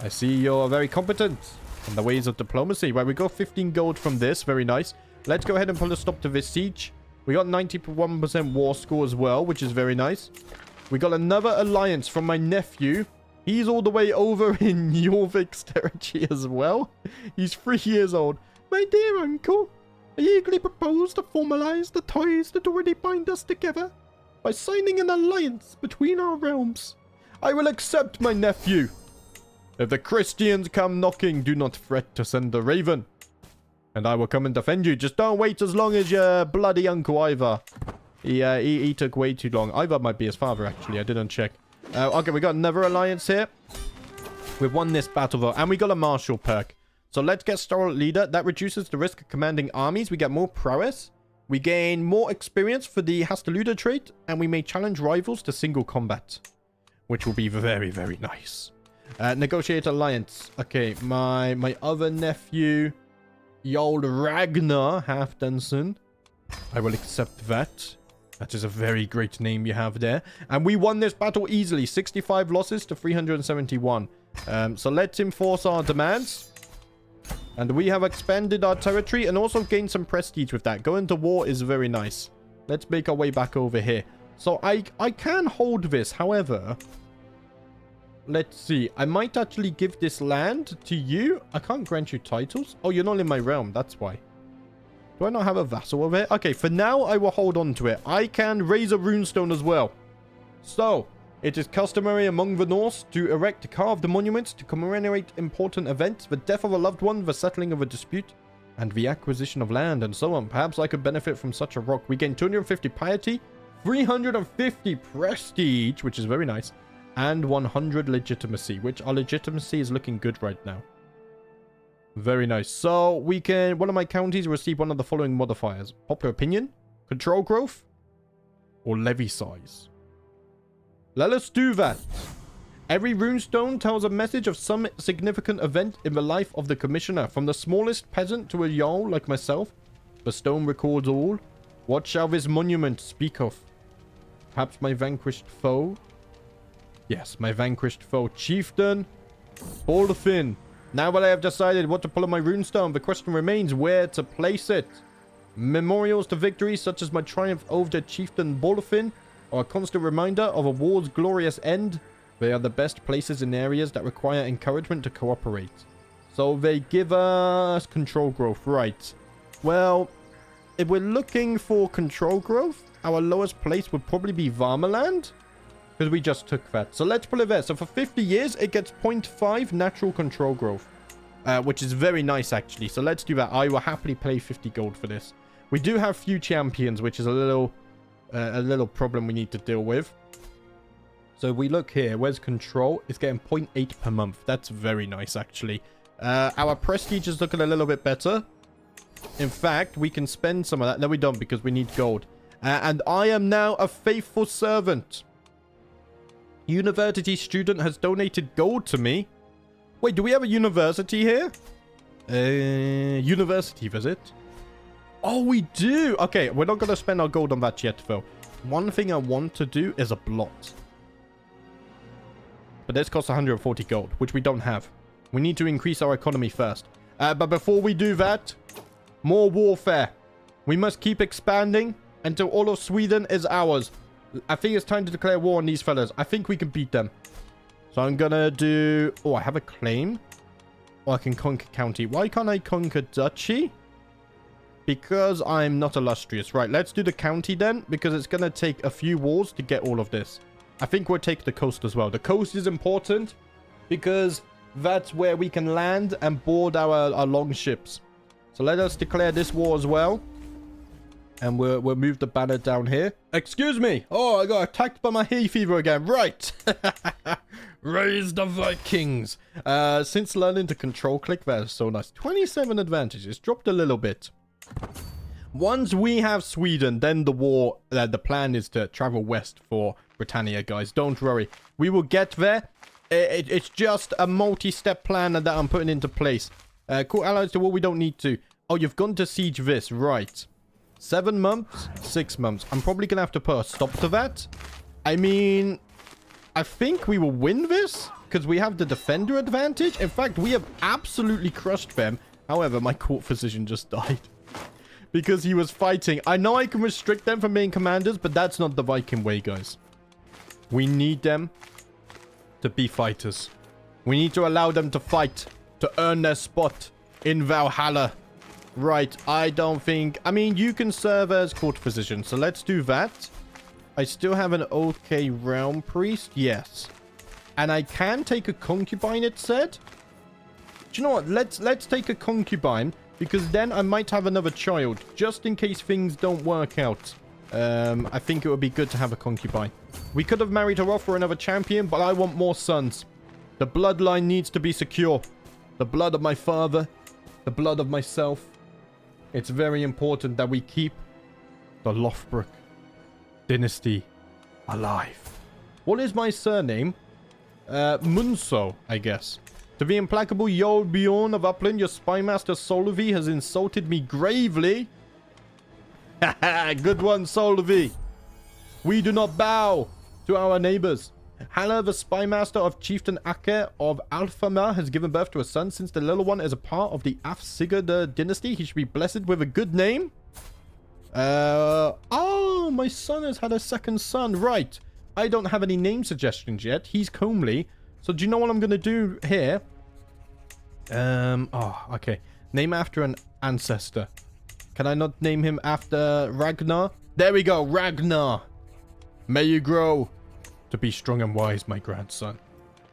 I see you're very competent in the ways of diplomacy. Right, we got 15 gold from this. Very nice. Let's go ahead and put a stop to this siege. We got 91% war score as well, which is very nice. We got another alliance from my nephew. He's all the way over in Jorvik's territory as well. He's 3 years old. My dear uncle, I eagerly propose to formalize the ties that already bind us together by signing an alliance between our realms. I will accept, my nephew. If the Christians come knocking, do not fret to send a raven. And I will come and defend you. Just don't wait as long as your bloody uncle Ivar. He took way too long. Ivar might be his father, actually. I didn't check. Okay, we got another alliance here. We've won this battle, though. And we got a martial perk. So let's get Star Leader. That reduces the risk of commanding armies. We get more prowess. We gain more experience for the Hastaluda trait. And we may challenge rivals to single combat. Which will be very, very nice. Negotiate alliance. Okay, my other nephew, the old Ragnarr Halfdanson. I will accept that. That is a very great name you have there. And we won this battle easily. 65 losses to 371. So let's enforce our demands. And we have expanded our territory and also gained some prestige with that. Going to war is very nice. Let's make our way back over here. So I can hold this. However, let's see. I might actually give this land to you. I can't grant you titles. Oh, you're not in my realm. That's why. Do I not have a vassal over here? Okay, for now, I will hold on to it. I can raise a runestone as well. So, it is customary among the Norse to erect carved monuments to commemorate important events, the death of a loved one, the settling of a dispute, and the acquisition of land, and so on. Perhaps I could benefit from such a rock. We gain 250 piety, 350 prestige, which is very nice, and 100 legitimacy, which our legitimacy is looking good right now. Very nice. So we can, one of my counties receive one of the following modifiers: popular opinion, control growth, or levy size. Let us do that. Every runestone tells a message of some significant event in the life of the commissioner, from the smallest peasant to a jarl like myself. The stone records all. What shall this monument speak of? Perhaps my vanquished foe? Yes, my vanquished foe, Chieftain Baldfin. Now that I have decided what to pull on my runestone, the question remains where to place it. Memorials to victory, such as my triumph over Chieftain Baldfin, are a constant reminder of a war's glorious end. They are the best places in areas that require encouragement to cooperate. So they give us control growth, right? Well, if we're looking for control growth, our lowest place would probably be Varmaland, because we just took that. So let's put it there. So for 50 years, it gets 0.5 natural control growth, which is very nice, actually. So let's do that. I will happily pay 50 gold for this. We do have few champions, which is a little problem we need to deal with. So if we look here, where's control? It's getting 0.8 per month. That's very nice, actually. Our prestige is looking a little bit better. In fact, we can spend some of that. No, we don't, because we need gold. And I am now a faithful servant. University student has donated gold to me. Wait, do we have a university here? University visit? Oh, we do. Okay, we're not going to spend our gold on that yet, though. One thing I want to do is a blot. But this costs 140 gold, which we don't have. We need to increase our economy first. But before we do that, more warfare. We must keep expanding until all of Sweden is ours. I think it's time to declare war on these fellas. I think we can beat them. So I'm gonna do... Oh, I have a claim. Oh, I can conquer county. Why can't I conquer duchy? Because I'm not illustrious. Right, let's do the county then. Because it's gonna take a few wars to get all of this. I think we'll take the coast as well. The coast is important. Because that's where we can land and board our long ships. So let us declare this war as well. And we'll move the banner down here. Excuse me. Oh, I got attacked by my hay fever again. Right. Raise the Vikings. Since learning to control click, that is so nice. 27 advantages. Dropped a little bit. Once we have Sweden, then the war, the plan is to travel west for Britannia, guys. Don't worry. We will get there. It's just a multi-step plan that I'm putting into place. Call allies to war. We don't need to. Oh, you've gone to siege this. Right. 7 months, 6 months. I'm probably going to have to put a stop to that. I mean, I think we will win this because we have the defender advantage. In fact, we have absolutely crushed them. However, my court physician just died because he was fighting. I know I can restrict them from being commanders, but that's not the Viking way, guys. We need them to be fighters. We need to allow them to fight, to earn their spot in Valhalla. Right, I don't think... I mean, you can serve as court physician, so let's do that. I still have an okay realm priest, yes. And I can take a concubine, it said. Do you know what? Let's take a concubine, because then I might have another child, just in case things don't work out. I think it would be good to have a concubine. We could have married her off for another champion, but I want more sons. The bloodline needs to be secure. The blood of my father, the blood of myself. It's very important that we keep the Lothbrok dynasty alive. What is my surname? Munso, I guess. To the implacable Jarl Bjorn of Upland, your spymaster Solvi has insulted me gravely. Haha, good one, Solvi. We do not bow to our neighbors. Halla, the spymaster of Chieftain Aker of Alfamar, has given birth to a son. Since the little one is a part of the Afsigurd dynasty, he should be blessed with a good name. Oh, my son has had a second son. Right. I don't have any name suggestions yet. He's comely. So do you know what I'm going to do here? Oh, okay. Name after an ancestor. Can I not name him after Ragnarr? There we go. Ragnarr. May you grow to be strong and wise, my grandson.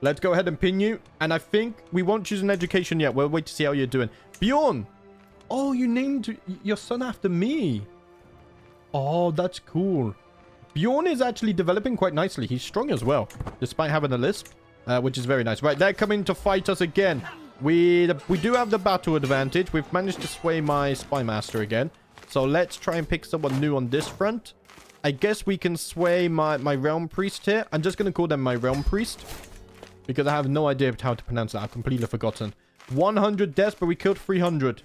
Let's go ahead and pin you. And I think we won't choose an education yet. We'll wait to see how you're doing. Bjorn. Oh, you named your son after me. Oh, that's cool. Bjorn is actually developing quite nicely. He's strong as well, despite having a lisp, which is very nice. Right, they're coming to fight us again. We do have the battle advantage. We've managed to sway my spymaster again. So let's try and pick someone new on this front. I guess we can sway my realm priest here. I'm just going to call them my realm priest, because I have no idea how to pronounce that. I've completely forgotten. 100 deaths, but we killed 300.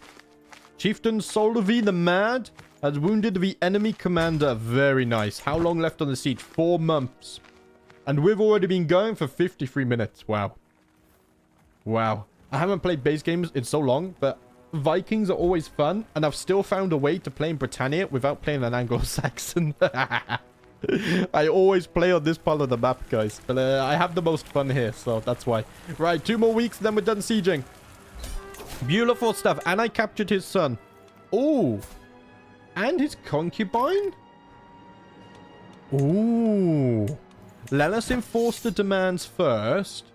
Chieftain Solvi the Mad has wounded the enemy commander. Very nice. How long left on the siege? 4 months. And we've already been going for 53 minutes. Wow. Wow. I haven't played base games in so long, but Vikings are always fun, and I've still found a way to play in Britannia without playing an Anglo-Saxon. I always play on this part of the map, guys. But I have the most fun here, so that's why. Right, 2 more weeks, then we're done sieging. Beautiful stuff. And I captured his son. Oh. And his concubine? Ooh. Let us enforce the demands first.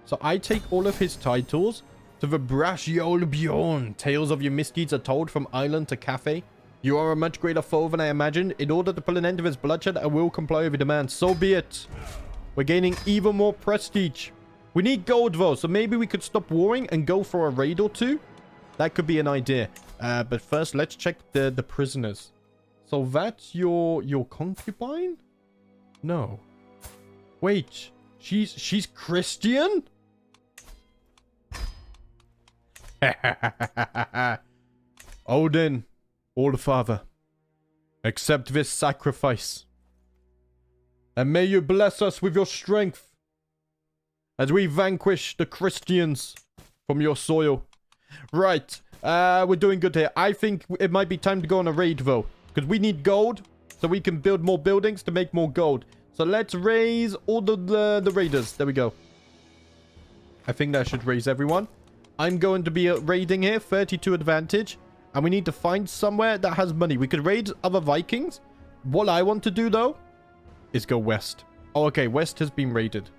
So I take all of his titles. To the brash Jarl Bjorn. Tales of your misdeeds are told from island to cafe. You are a much greater foe than I imagined. In order to put an end to this bloodshed, I will comply with your demands. So be it. We're gaining even more prestige. We need gold, though, so maybe we could stop warring and go for a raid or two. That could be an idea. But first, let's check the prisoners. So that's your concubine? No. Wait, she's Christian? Odin, All-Father, accept this sacrifice. And may you bless us with your strength as we vanquish the Christians from your soil. Right. We're doing good here. I think it might be time to go on a raid, though. Because we need gold. So we can build more buildings to make more gold. So let's raise all the raiders. There we go. I think that should raise everyone. I'm going to be raiding here. 32 advantage. And we need to find somewhere that has money. We could raid other Vikings. What I want to do, though, is go west. Oh, okay. West has been raided.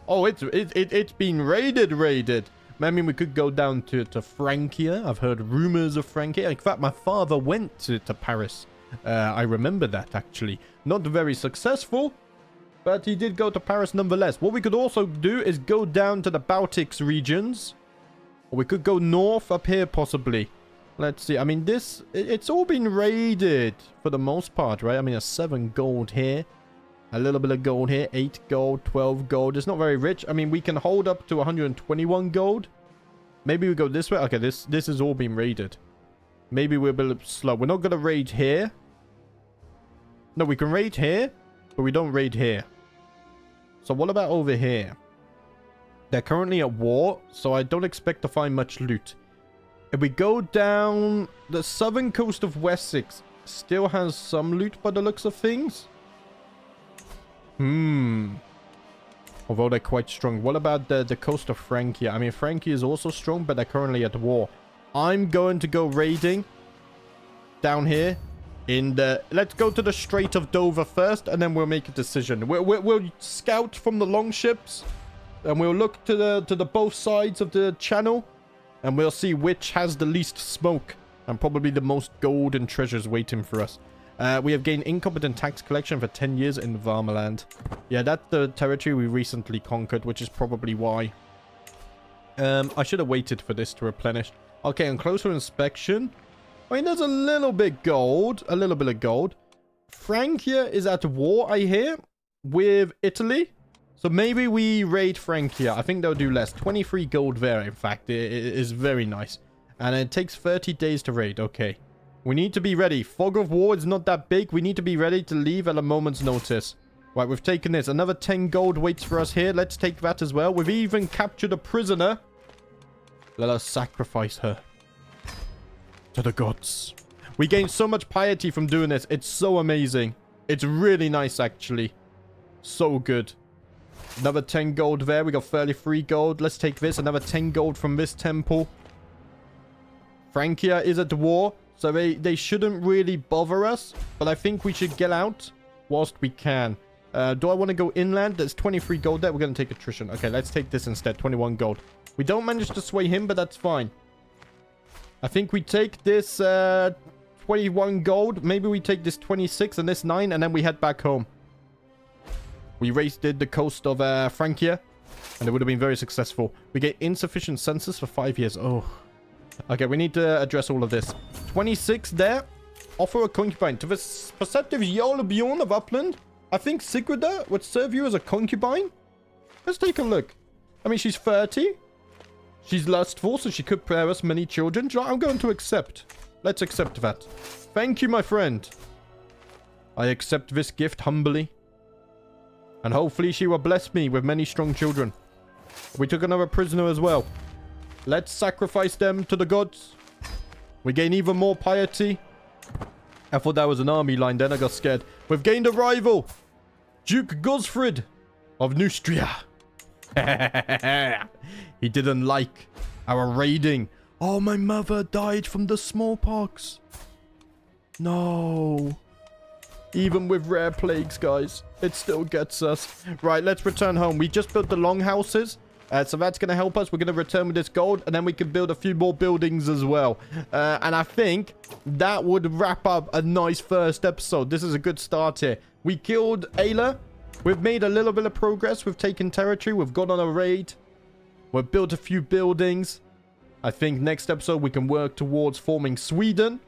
Oh, it's been raided. I mean, we could go down to Francia. I've heard rumors of Francia. In fact, my father went to Paris. I remember that, actually. Not very successful, but he did go to Paris nonetheless. What we could also do is go down to the Baltics regions. Or we could go north up here, possibly. Let's see. I mean, it's all been raided for the most part, right? I mean, a 7 gold here. A little bit of gold here. 8 gold, 12 gold. It's not very rich. I mean, we can hold up to 121 gold. Maybe we go this way. Okay, this has all been raided. Maybe we're a bit slow. We're not going to raid here. No, we can raid here, but we don't raid here. So what about over here? They're currently at war, so I don't expect to find much loot. If we go down the southern coast of Wessex, still has some loot by the looks of things. Although they're quite strong. What about the coast of Francia? I mean, Francia is also strong, but they're currently at war. I'm going to go raiding down here in the... Let's go to the Strait of Dover first, and then we'll make a decision. We'll scout from the longships, and we'll look to the both sides of the channel, and we'll see which has the least smoke and probably the most gold and treasures waiting for us. We have gained incompetent tax collection for 10 years in Varmaland. Yeah, that's the territory we recently conquered, which is probably why. I should have waited for this to replenish. Okay, on closer inspection. I mean, there's a little bit gold. A little bit of gold. Francia is at war, I hear, with Italy. So maybe we raid Francia. I think they'll do less. 23 gold there, in fact. It is very nice. And it takes 30 days to raid. Okay. We need to be ready. Fog of war is not that big. We need to be ready to leave at a moment's notice. Right, we've taken this. Another 10 gold waits for us here. Let's take that as well. We've even captured a prisoner. Let us sacrifice her to the gods. We gain so much piety from doing this. It's so amazing. It's really nice, actually. So good. Another 10 gold there. We got 33 gold. Let's take this. Another 10 gold from this temple. Francia is at war. So they shouldn't really bother us. But I think we should get out whilst we can. Do I want to go inland? There's 23 gold there. We're going to take attrition. Okay, let's take this instead. 21 gold. We don't manage to sway him, but that's fine. I think we take this 21 gold. Maybe we take this 26 and this 9, and then we head back home. We raided the coast of Francia, and it would have been very successful. We get insufficient census for 5 years. Oh. Okay, we need to address all of this. 26 there. Offer a concubine to the perceptive Jarl Bjorn of Upland. I think Sigurda would serve you as a concubine. Let's take a look. I mean, she's 30. She's lustful, so she could bear us many children. I'm going to accept. Let's accept that. Thank you, my friend. I accept this gift humbly. And hopefully she will bless me with many strong children. We took another prisoner as well. Let's sacrifice them to the gods. We gain even more piety. I thought that was an army line then. I got scared. We've gained a rival. Duke Gosfrid of Neustria. He didn't like our raiding. Oh, my mother died from the smallpox. No. Even with rare plagues, guys, it still gets us. Right, let's return home. We just built the longhouses. So that's going to help us. We're going to return with this gold, and then we can build a few more buildings as well. And I think that would wrap up a nice first episode. This is a good start here. We killed Ayla. We've made a little bit of progress. We've taken territory. We've gone on a raid. We've built a few buildings. I think next episode we can work towards forming Sweden.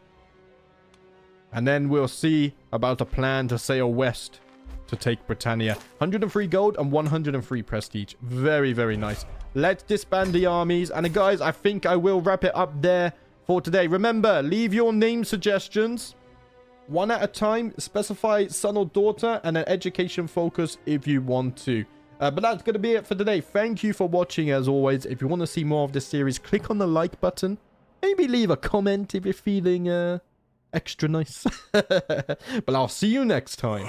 And then we'll see about a plan to sail west to take Britannia. 103 gold and 103 prestige. Very, very nice. Let's disband the armies. And guys, I think I will wrap it up there for today. Remember, leave your name suggestions. One at a time. Specify son or daughter and an education focus if you want to. But that's going to be it for today. Thank you for watching as always. If you want to see more of this series, click on the like button. maybe leave a comment if you're feeling extra nice. But I'll see you next time.